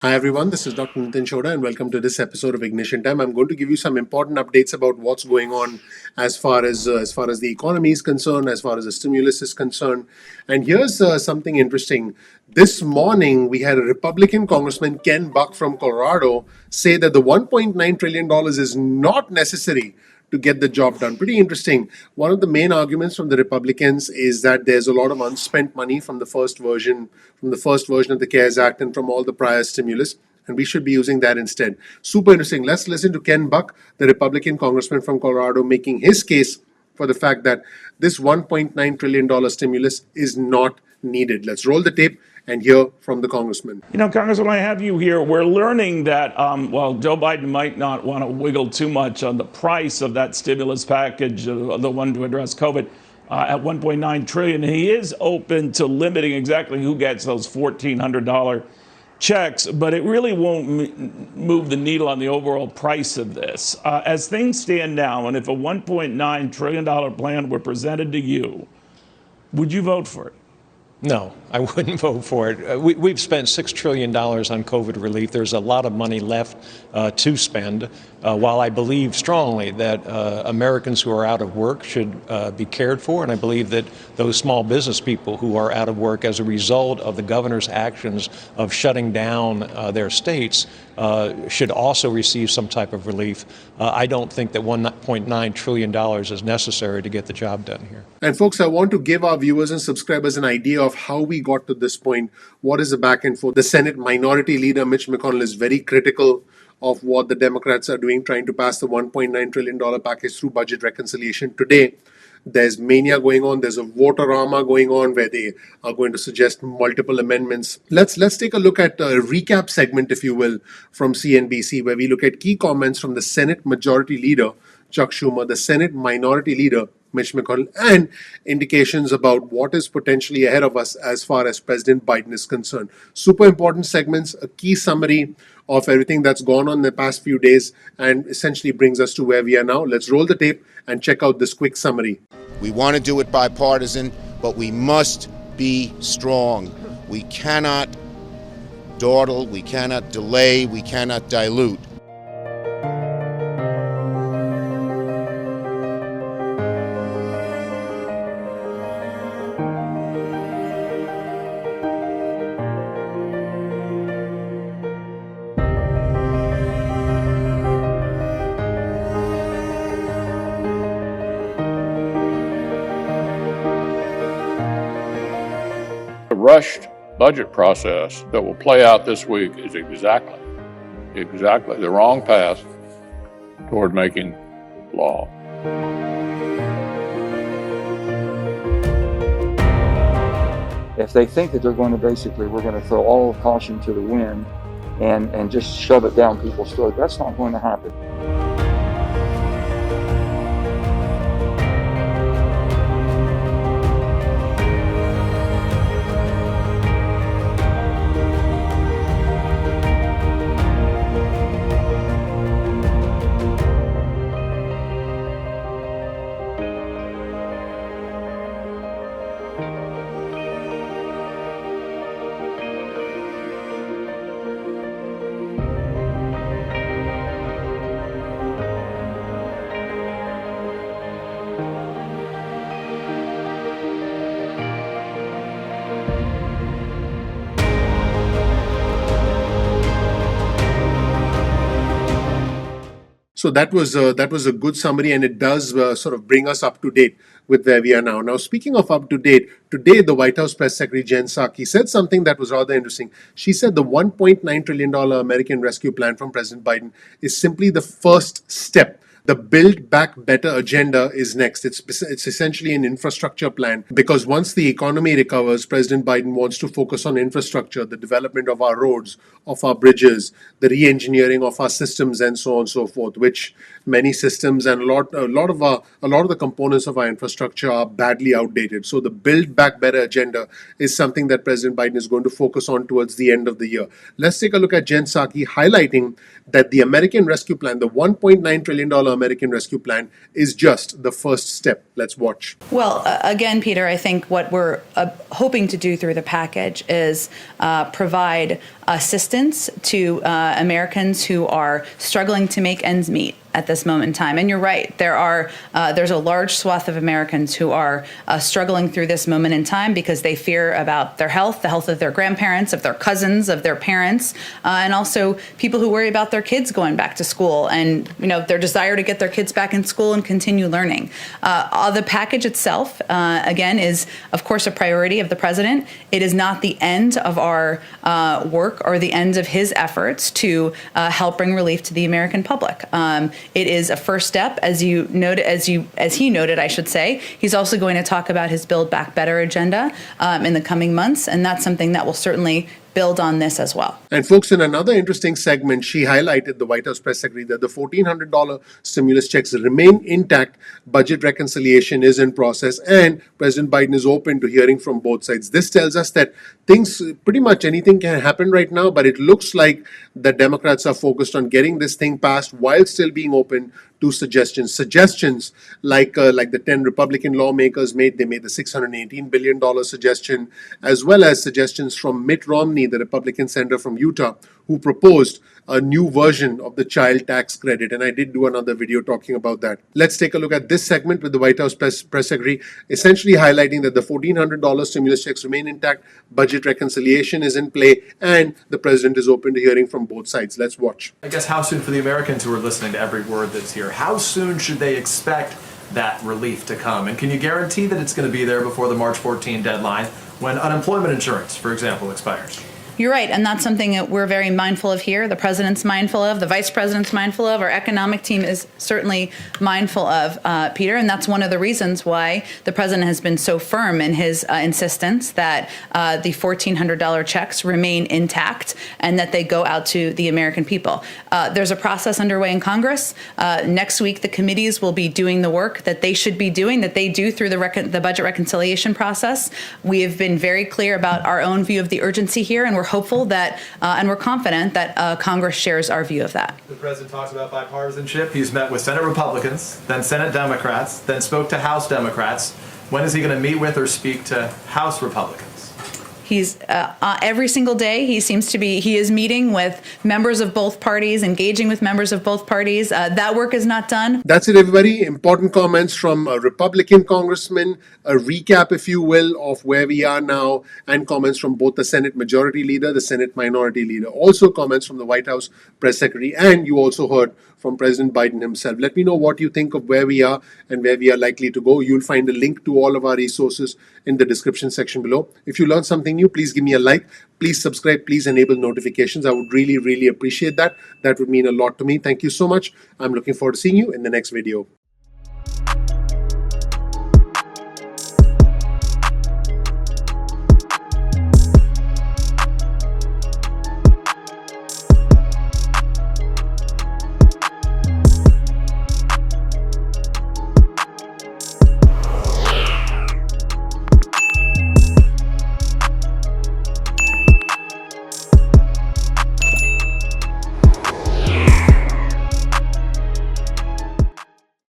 Hi everyone, this is Dr. Nitin Choda and welcome to this episode of Ignition Time. I'm going to give you some important updates about what's going on as far as the economy is concerned, as far as the stimulus is concerned. And here's something interesting. This morning we had a Republican Congressman Ken Buck from Colorado say that the $1.9 trillion is not necessary to get the job done. Pretty interesting. One of the main arguments from the Republicans is that there's a lot of unspent money from the first version of the CARES Act and from all the prior stimulus, and we should be using that instead. Super interesting. Let's listen to Ken Buck, the Republican congressman from Colorado, making his case for the fact that this $1.9 trillion stimulus is not needed. Let's roll the tape and hear from the congressman. Congressman, I have you here. We're learning that while Joe Biden might not want to wiggle too much on the price of that stimulus package, the one to address COVID, at 1.9 trillion, he is open to limiting exactly who gets those $1,400 checks, but it really won't move the needle on the overall price of this. As things stand now, and if a $1.9 trillion plan were presented to you, would you vote for it? No, I wouldn't vote for it. We've spent $6 trillion on COVID relief. There's a lot of money left to spend. While I believe strongly that Americans who are out of work should be cared for, and I believe that those small business people who are out of work as a result of the governor's actions of shutting down their states should also receive some type of relief, I don't think that $1.9 trillion is necessary to get the job done here. And folks, I want to give our viewers and subscribers an idea of how we got to this point. What is the back and forth? The Senate Minority Leader Mitch McConnell is very critical of what the Democrats are doing, trying to pass the $1.9 trillion package through budget reconciliation today. There's mania going on. There's a vote-a-rama going on where they are going to suggest multiple amendments. Let's take a look at a recap segment, if you will, from CNBC, where we look at key comments from the Senate Majority Leader, Chuck Schumer, the Senate Minority Leader, Mitch McConnell, and indications about what is potentially ahead of us as far as President Biden is concerned. Super important segments, a key summary of everything that's gone on in the past few days, and essentially brings us to where we are now. Let's roll the tape and check out this quick summary. We want to do it bipartisan, but we must be strong. We cannot dawdle, we cannot delay, we cannot dilute. The rushed budget process that will play out this week is exactly the wrong path toward making law. If they think that they're going to we're going to throw all of caution to the wind and just shove it down people's throats, that's not going to happen. So that was a good summary, and it does sort of bring us up to date with where we are now. Now, speaking of up to date, today the White House Press Secretary Jen Psaki said something that was rather interesting. She said the $1.9 trillion American Rescue Plan from President Biden is simply the first step. The Build Back Better agenda is next. It's essentially an infrastructure plan, because once the economy recovers, President Biden wants to focus on infrastructure, the development of our roads, of our bridges, the re-engineering of our systems, and so on and so forth, which many systems and a lot of the components of our infrastructure are badly outdated. So the Build Back Better agenda is something that President Biden is going to focus on towards the end of the year. Let's take a look at Jen Psaki highlighting that the American Rescue Plan, the $1.9 trillion American Rescue Plan, is just the first step. Let's watch. Well, again, Peter, I think what we're hoping to do through the package is provide assistance to Americans who are struggling to make ends meet at this moment in time. And you're right, there's a large swath of Americans who are struggling through this moment in time because they fear about their health, the health of their grandparents, of their cousins, of their parents, and also people who worry about their kids going back to school and their desire to get their kids back in school and continue learning. The package itself, again, is of course a priority of the president. It is not the end of our work or the end of his efforts to help bring relief to the American public. It is a first step, as he noted, I should say. He's also going to talk about his Build Back Better agenda in the coming months, and that's something that will certainly build on this as well. And folks, in another interesting segment, she highlighted, the White House press secretary, that the $1,400 stimulus checks remain intact, budget reconciliation is in process, and President Biden is open to hearing from both sides. This tells us that pretty much anything can happen right now, but it looks like the Democrats are focused on getting this thing passed while still being open to suggestions like the 10 Republican lawmakers made. They made the $618 billion suggestion, as well as suggestions from Mitt Romney, the Republican senator from Utah, who proposed a new version of the child tax credit. And I did do another video talking about that. Let's take a look at this segment with the White House press secretary, essentially highlighting that the $1,400 stimulus checks remain intact, budget reconciliation is in play, and the president is open to hearing from both sides. Let's watch. I guess how soon, for the Americans who are listening to every word that's here, how soon should they expect that relief to come? And can you guarantee that it's going to be there before the March 14 deadline when unemployment insurance, for example, expires? You're right, and that's something that we're very mindful of here. The president's mindful of, the vice president's mindful of, our economic team is certainly mindful of, Peter, and that's one of the reasons why the president has been so firm in his insistence that the $1,400 checks remain intact and that they go out to the American people. There's a process underway in Congress. Next week, the committees will be doing the work that they should be doing, that they do through the budget reconciliation process. We have been very clear about our own view of the urgency here, and we're hopeful that, and we're confident that Congress shares our view of that. The president talks about bipartisanship. He's met with Senate Republicans, then Senate Democrats, then spoke to House Democrats. When is he going to meet with or speak to House Republicans? He's every single day. He is meeting with members of both parties, engaging with members of both parties. That work is not done. That's it, everybody. Important comments from a Republican congressman, a recap, if you will, of where we are now, and comments from both the Senate Majority Leader, the Senate Minority Leader. Also comments from the White House Press Secretary, and you also heard from President Biden himself. Let me know what you think of where we are and where we are likely to go. You'll find a link to all of our resources in the description section below. If you learned something new, please give me a like. Please subscribe. Please enable notifications. I would really, really appreciate that. That would mean a lot to me. Thank you so much. I'm looking forward to seeing you in the next video.